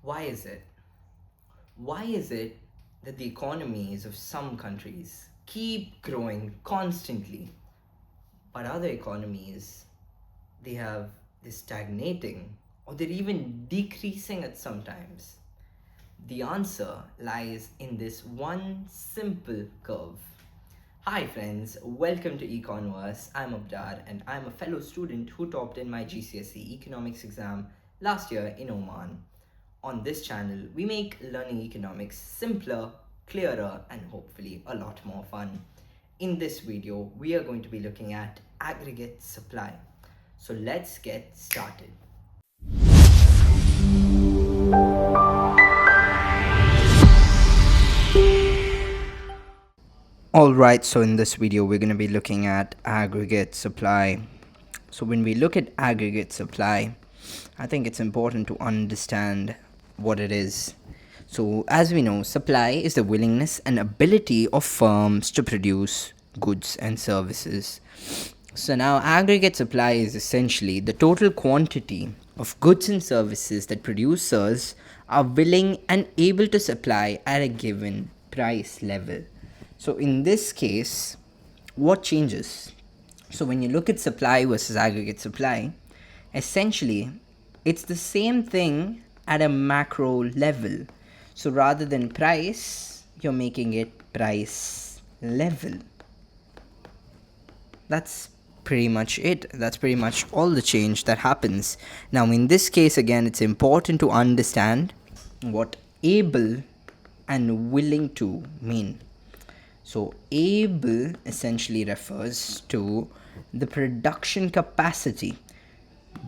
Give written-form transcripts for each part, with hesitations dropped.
Why is it? Why is it that the economies of some countries keep growing constantly, but other economies they have they're stagnating or they're even decreasing at sometimes? The answer lies in this one simple curve. Hi friends, welcome to Econverse. I'm Abrar and I'm a fellow student who topped in my GCSE Economics exam last year in Oman. On this channel, we make learning economics simpler, clearer, and hopefully a lot more fun. In this video, we are going to be looking at aggregate supply. So let's get started. Alright, so in this video, we're going to be looking at aggregate supply. So when we look at aggregate supply, I think it's important to understand what it is. So as we know, supply is the willingness and ability of firms to produce goods and services. So now aggregate supply is essentially the total quantity of goods and services that producers are willing and able to supply at a given price level. So in this case, what changes? So when you look at supply versus aggregate supply, essentially it's the same thing at a macro level. So rather than price, you're making it price level. That's pretty much it. That's pretty much all the change that happens. Now in this case again, it's important to understand what able and willing to mean. So able essentially refers to the production capacity.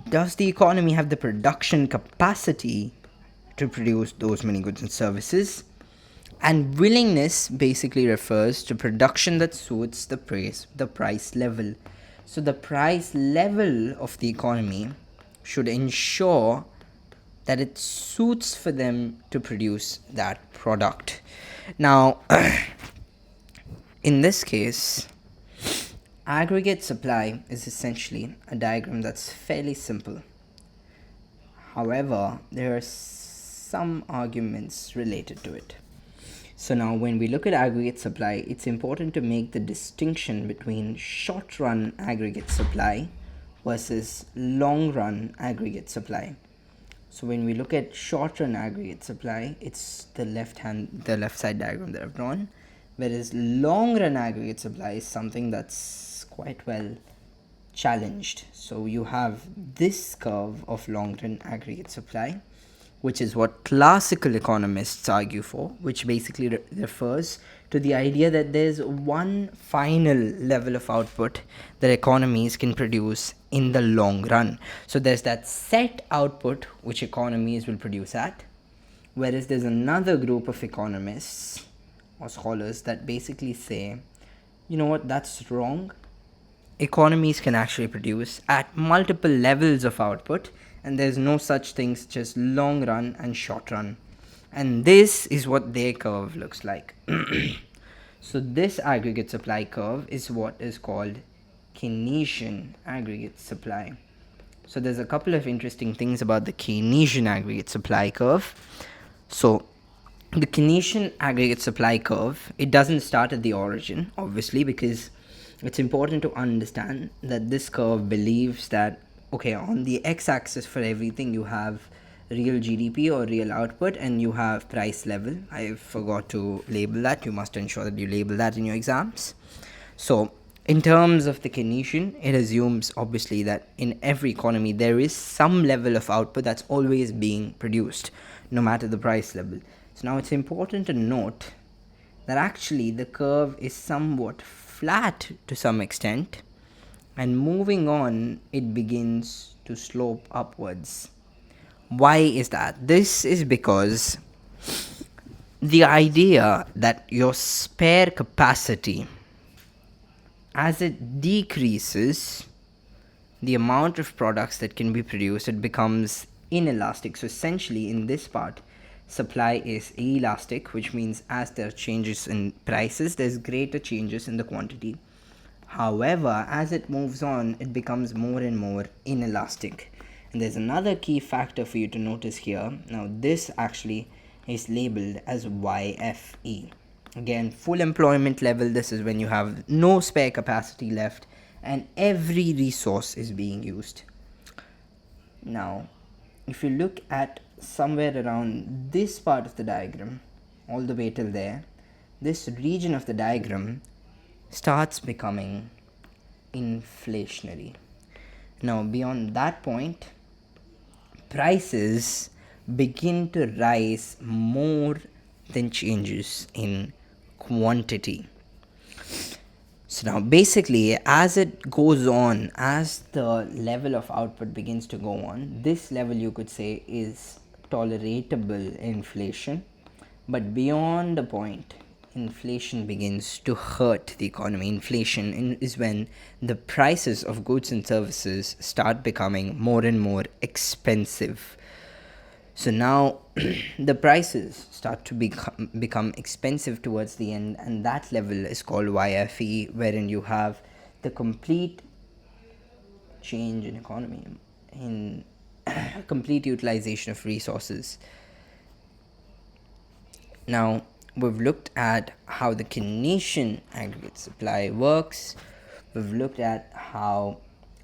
Does the economy have the production capacity to produce those many goods and services? And willingness basically refers to production that suits the price level. So the price level of the economy should ensure that it suits for them to produce that product. Now, in this case, aggregate supply is essentially a diagram that's fairly simple. However, there are some arguments related to it. So now when we look at aggregate supply, it's important to make the distinction between short-run aggregate supply versus long-run aggregate supply. So when we look at short-run aggregate supply, it's the left side diagram that I've drawn, whereas long-run aggregate supply is something that's quite well challenged. So you have this curve of long-run aggregate supply, which is what classical economists argue for, which basically refers to the idea that there's one final level of output that economies can produce in the long run. So there's that set output which economies will produce at, whereas there's another group of economists or scholars that basically say, you know what, that's wrong. Economies can actually produce at multiple levels of output, and there's no such thing such as long run and short run. And this is what their curve looks like. So this aggregate supply curve is what is called Keynesian aggregate supply. So there's a couple of interesting things about the Keynesian aggregate supply curve. So the Keynesian aggregate supply curve, it doesn't start at the origin, obviously, because it's important to understand that this curve believes that, okay, on the x-axis for everything you have real GDP or real output, and you have price level. I forgot to label that. You must ensure that you label that in your exams. So in terms of the Keynesian, it assumes obviously that in every economy there is some level of output that's always being produced, no matter the price level. So now it's important to note that actually the curve is somewhat flat to some extent, and moving on it begins to slope upwards. Why is that? This is because the idea that your spare capacity, as it decreases the amount of products that can be produced, it becomes inelastic. So essentially in this part, supply is elastic, which means as there are changes in prices, there's greater changes in the quantity. However, as it moves on, it becomes more and more inelastic. And there's another key factor for you to notice here. Now, this actually is labeled as YFE. Again, full employment level, this is when you have no spare capacity left and every resource is being used. Now, if you look at somewhere around this part of the diagram, all the way till there, this region of the diagram starts becoming inflationary. Now, beyond that point, prices begin to rise more than changes in quantity. So now basically, as it goes on, as the level of output begins to go on, this level you could say is tolerable inflation. But beyond the point, inflation begins to hurt the economy. Inflation is when the prices of goods and services start becoming more and more expensive. So now the prices start to become expensive towards the end, and that level is called YFE, wherein you have the complete change in economy, in complete utilization of resources. Now, we've looked at how the Keynesian aggregate supply works. We've looked at how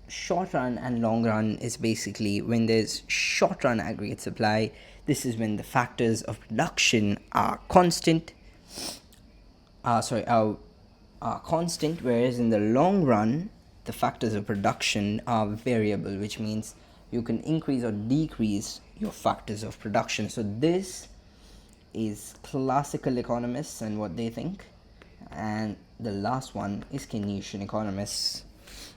short run and long run is basically when there's short run aggregate supply. This is when the factors of production are constant. Are constant, whereas in the long run, the factors of production are variable, which means you can increase or decrease your factors of production. So this is classical economists and what they think, and the last one is Keynesian economists.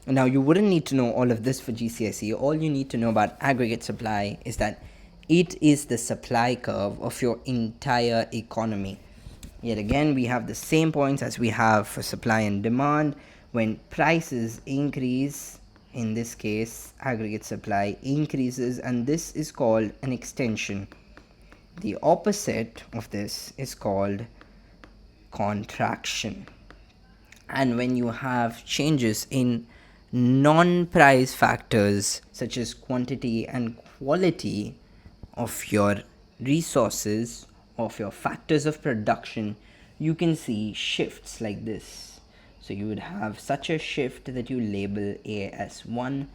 Now, you wouldn't need to know all of this for GCSE. All you need to know about aggregate supply is that it is the supply curve of your entire economy. Yet again, we have the same points as we have for supply and demand. When prices increase, in this case, aggregate supply increases, and this is called an extension. The opposite of this is called contraction. And when you have changes in non-price factors such as quantity and quality of your resources, of your factors of production, you can see shifts like this. So you would have such a shift that you label A as 1,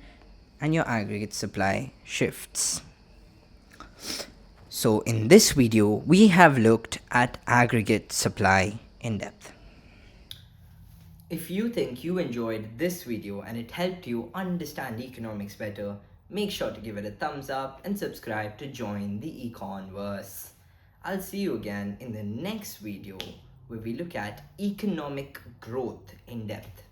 and your aggregate supply shifts. So in this video, we have looked at aggregate supply in depth. If you think you enjoyed this video and it helped you understand economics better, make sure to give it a thumbs up and subscribe to join the Econverse. I'll see you again in the next video where we look at economic growth in depth.